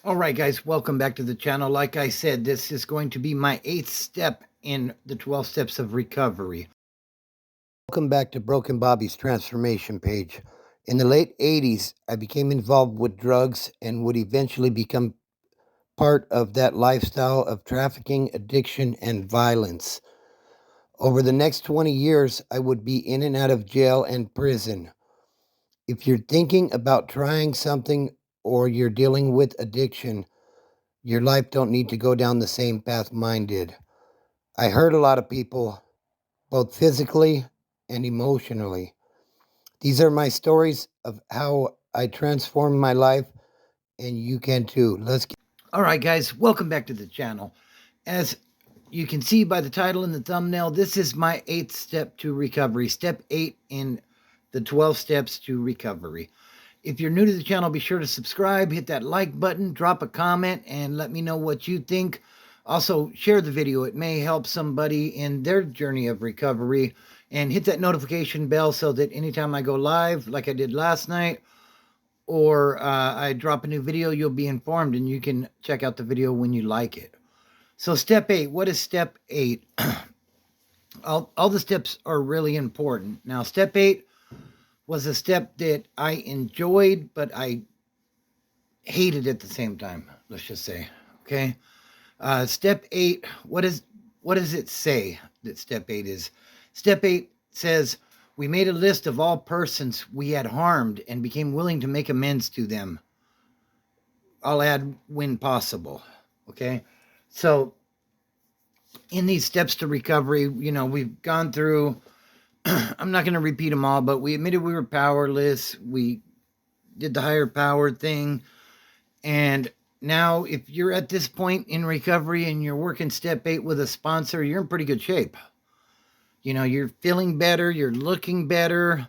All right, guys, welcome back to the channel. Like I said, this is going to be my 8th step in the 12 steps of recovery. Welcome back to Broken Bobby's transformation page. In the late 80s, I became involved with drugs and would eventually become part of that lifestyle of trafficking, addiction, and violence. Over the next 20 years, I would be in and out of jail and prison. If you're thinking about trying something or you're dealing with addiction, your life don't need to go down the same path mine did. I hurt a lot of people, both physically and emotionally. These are my stories of how I transformed my life, and you can too. All right, guys, welcome back to the channel. As you can see by the title and the thumbnail, this is my 8th step to recovery, step 8 in the 12 steps to recovery. If you're new to the channel, be sure to subscribe, hit that like button, drop a comment, and let me know what you think. Also, share the video. It may help somebody in their journey of recovery. And hit that notification bell so that anytime I go live, like I did last night, or I drop a new video, you'll be informed and you can check out the video when you like it. So step 8, what is step 8? all the steps are really important. Now, step 8 was a step that I enjoyed, but I hated at the same time, let's just say. Okay. Step 8, what does it say that step 8 is? Step 8 says, we made a list of all persons we had harmed and became willing to make amends to them. I'll add when possible. Okay. So in these steps to recovery, we've gone through, I'm not going to repeat them all, but we admitted we were powerless. We did the higher power thing. And now, if you're at this point in recovery and you're working step 8 with a sponsor, you're in pretty good shape. You're feeling better, you're looking better.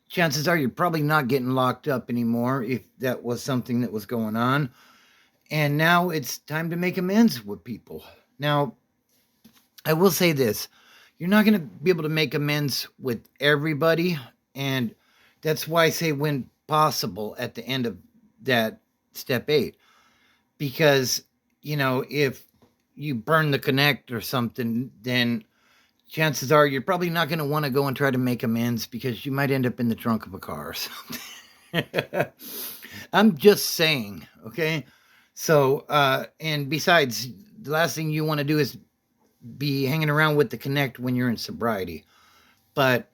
Chances are you're probably not getting locked up anymore if that was something that was going on. And now it's time to make amends with people. Now, I will say this. You're not going to be able to make amends with everybody. And that's why I say when possible at the end of that step 8. Because, if you burn the connect or something, then chances are you're probably not going to want to go and try to make amends because you might end up in the trunk of a car or something. I'm just saying, okay? So, and besides, the last thing you want to do is be hanging around with the connect when you're in sobriety. But,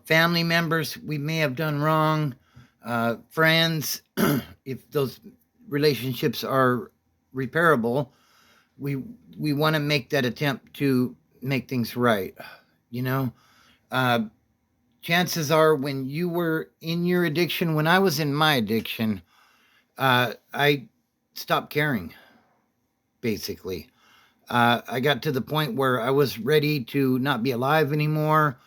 family members, we may have done wrong. Friends, if those relationships are repairable, we want to make that attempt to make things right. Chances are when you were in your addiction, when I was in my addiction, I stopped caring, basically. I got to the point where I was ready to not be alive anymore,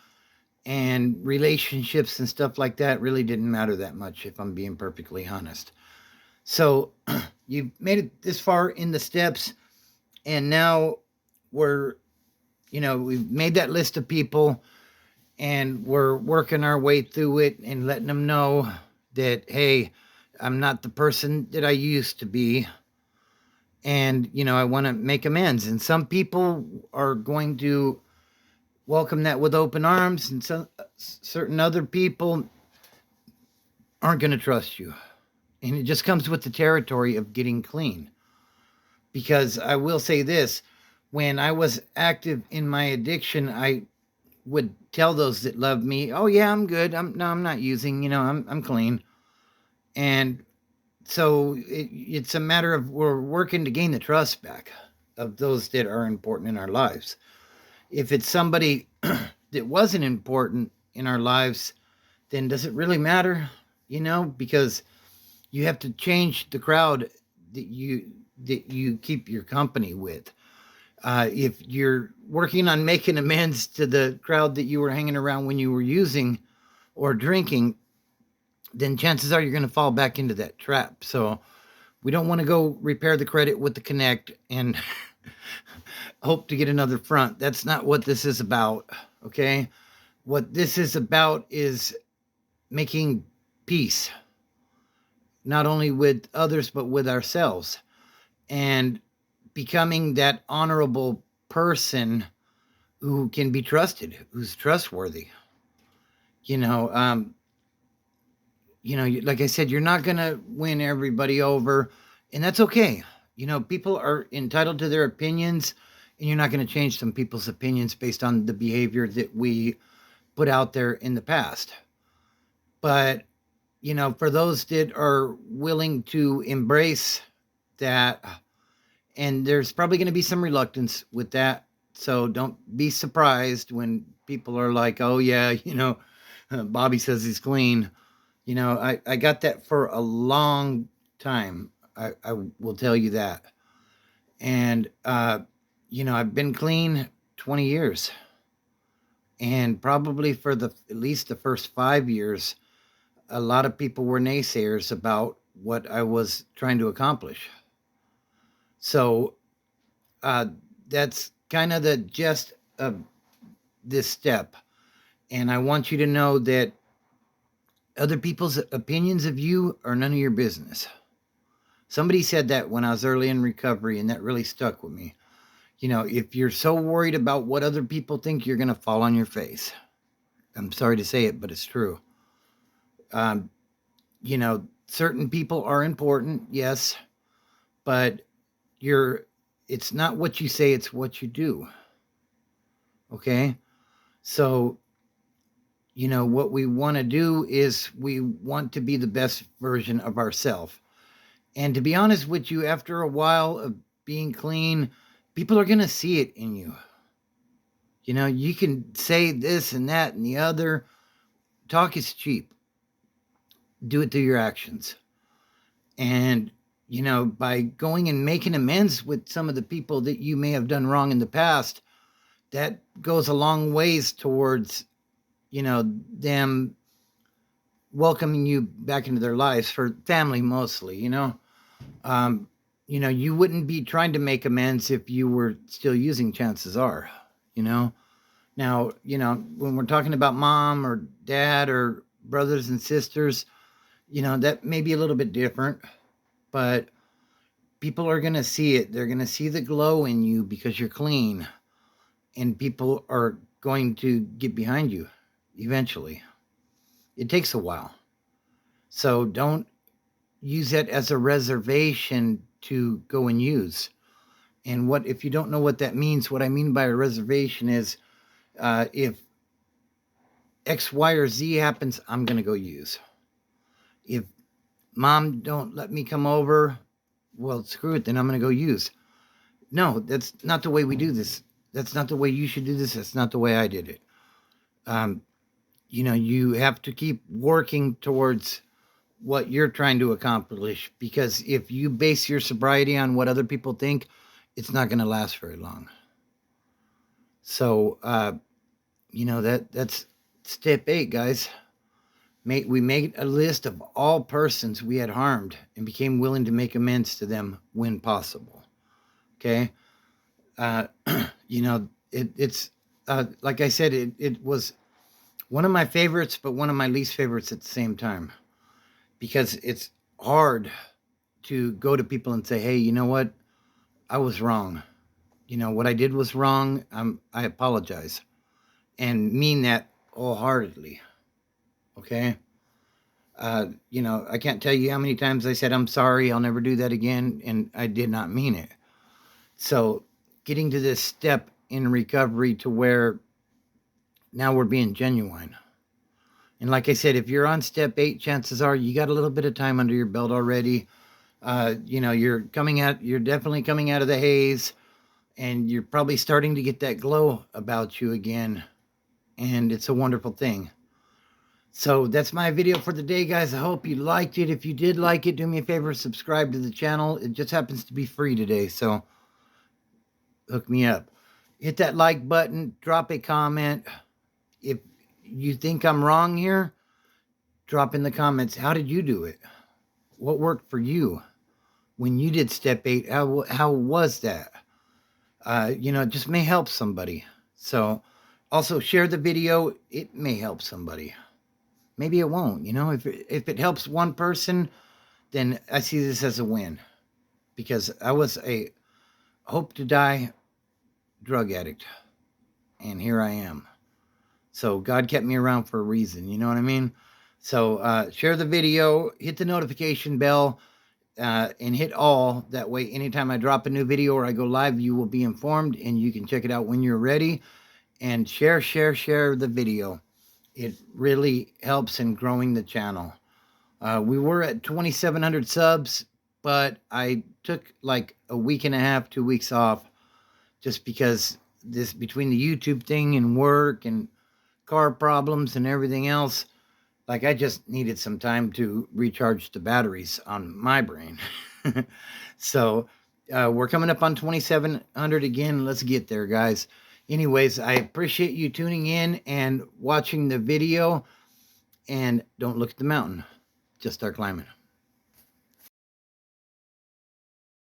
and relationships and stuff like that really didn't matter that much, if I'm being perfectly honest. So you've made it this far in the steps, and now we've made that list of people, and we're working our way through it and letting them know that, hey, I'm not the person that I used to be. And, I want to make amends. And some people are going to welcome that with open arms, and some certain other people aren't going to trust you. And it just comes with the territory of getting clean. Because I will say this, when I was active in my addiction, I would tell those that loved me, oh yeah, I'm good. I'm not using, I'm clean. And so it's a matter of we're working to gain the trust back of those that are important in our lives. If it's somebody that wasn't important in our lives, then does it really matter? Because you have to change the crowd that you keep your company with. If you're working on making amends to the crowd that you were hanging around when you were using or drinking, then chances are you're going to fall back into that trap. So we don't want to go repair the credit with the connect and hope to get another front. That's not what this is about. Okay. What this is about is making peace. not only with others, but with ourselves, and becoming that honorable person who can be trusted, who's trustworthy. You know, like I said, you're not going to win everybody over, and that's okay. People are entitled to their opinions, and you're not going to change some people's opinions based on the behavior that we put out there in the past. But, for those that are willing to embrace that, and there's probably going to be some reluctance with that. So don't be surprised when people are like, oh, yeah, Bobby says he's clean. I got that for a long time. I will tell you that. And, I've been clean 20 years. And probably for at least the first 5 years, a lot of people were naysayers about what I was trying to accomplish. So that's kind of the gist of this step. And I want you to know that other people's opinions of you are none of your business. Somebody said that when I was early in recovery, and that really stuck with me. If you're so worried about what other people think, you're going to fall on your face. I'm sorry to say it, but it's true. Certain people are important, yes, but it's not what you say, it's what you do. Okay? So, what we want to do is we want to be the best version of ourselves. And to be honest with you, after a while of being clean, people are going to see it in you. You can say this and that and the other. Talk is cheap. Do it through your actions. And, by going and making amends with some of the people that you may have done wrong in the past, that goes a long ways towards, them welcoming you back into their lives, for family mostly. You wouldn't be trying to make amends if you were still using, chances are. Now, when we're talking about mom or dad or brothers and sisters, that may be a little bit different, but people are going to see it. They're going to see the glow in you because you're clean, and people are going to get behind you eventually. It takes a while. So don't use that as a reservation to go and use. And if you don't know what that means, what I mean by a reservation is if X, Y, or Z happens, I'm going to go use. If mom don't let me come over, well, screw it, then I'm going to go use. No, that's not the way we do this. That's not the way you should do this. That's not the way I did it. You have to keep working towards what you're trying to accomplish, because if you base your sobriety on what other people think, it's not going to last very long. So, that's step 8, guys. We made a list of all persons we had harmed and became willing to make amends to them when possible. Okay? It's like I said, it was one of my favorites, but one of my least favorites at the same time, because it's hard to go to people and say, hey, you know what? I was wrong. What I did was wrong. I apologize, and mean that wholeheartedly. Okay? I can't tell you how many times I said, I'm sorry, I'll never do that again, and I did not mean it. So getting to this step in recovery to where now we're being genuine. And like I said, if you're on step 8, chances are you got a little bit of time under your belt already. You're definitely coming out of the haze, and you're probably starting to get that glow about you again. And it's a wonderful thing. So that's my video for the day, guys. I hope you liked it. If you did like it, do me a favor, subscribe to the channel. It just happens to be free today, so hook me up. Hit that like button, drop a comment. If you think I'm wrong here, drop in the comments, how did you do it? What worked for you when you did step 8? How was that? It just may help somebody. So also share the video. It may help somebody. Maybe it won't. If it helps one person, then I see this as a win, because I was a hope to die drug addict, and here I am. So God kept me around for a reason. You know what I mean? So share the video, hit the notification bell, and hit all. That way, anytime I drop a new video or I go live, you will be informed, and you can check it out when you're ready. And share the video. It really helps in growing the channel. We were at 2,700 subs, but I took like a week and a half, 2 weeks off, just because this, between the YouTube thing and work and car problems and everything else, like I just needed some time to recharge the batteries on my brain. So we're coming up on 2,700 again. Let's get there, guys. Anyways, I appreciate you tuning in and watching the video. And don't look at the mountain, just start climbing.